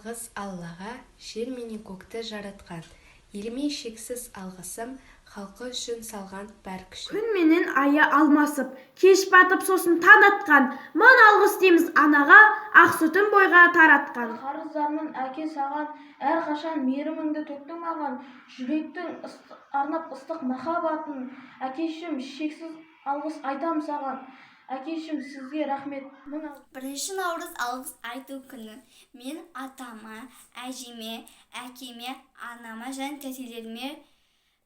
алғыс Аллаға, жер менен көкті жаратқан. Еліме шексіз алғысым, халқы үшін салған бар күшім. Күн менен айы алмасып, кеш батып сосын таң атқан. Мың алғыс дейміз анаға, ақ сүтін бойға таратқан. Қарыздармын әке саған, әрқашан мейіріміңді төктің маған. Жүректің арнап ыстық махаббатын, әкешім шексіз алғыс айтам саған. Әкешім сізге рахмет. 1 наурыз алғыс айту күні. Мен атама, әжеме, әкеме, анама және тәтелеріме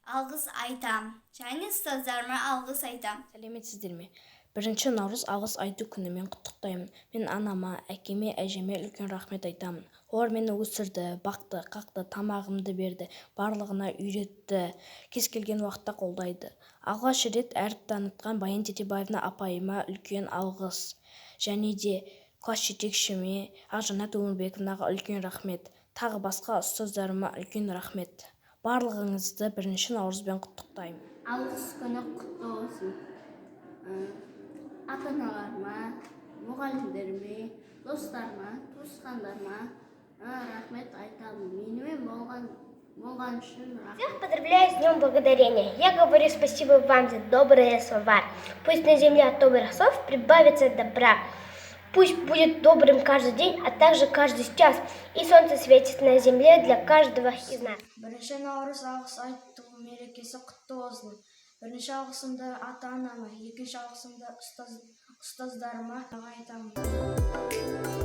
алғыс айтам. Және ұстаздарыма алғыс айтам. Сәлеметсіздер ме? 1 наурыз алғыс айту күнімен құттықтаймын. Мен анама, әкеме, әжеме үлкен рахмет айтамын. Олар мені өсірді, бақты, қақты, тамағымды берді, барлығына үйретті, кез келген уақытта қолдайды. Алғаш рет әріп танытқан Баян Тетебаевна апайыма үлкен алғыс. Және де класс жетекшіме Ақжанат Өмірбековнаға үлкен рахмет. Тағы басқа ұстаздарыма үлкен рахмет. Барлығыңызды 1 наурызбен құттықтаймын. Алғыс күні құтты болсын. Ата-аналарыма, мұғалімдеріме, достарыма, туысқандарыма рахмет айтамын. Менімен болған үшін рахмет. Всех поздравляю с Днем Благодарения. Я говорю спасибо вам за добрые слова. Пусть на земле от добрых слов прибавится добра. Пусть будет добрым каждый день, а также каждый час. И солнце светит на земле для каждого из нас. 1 наурыз алғыс айту мерекесі құтты болсын. Бірінші алғысымды ата-анама, екінші алғысымды ұстаздарыма айтамын.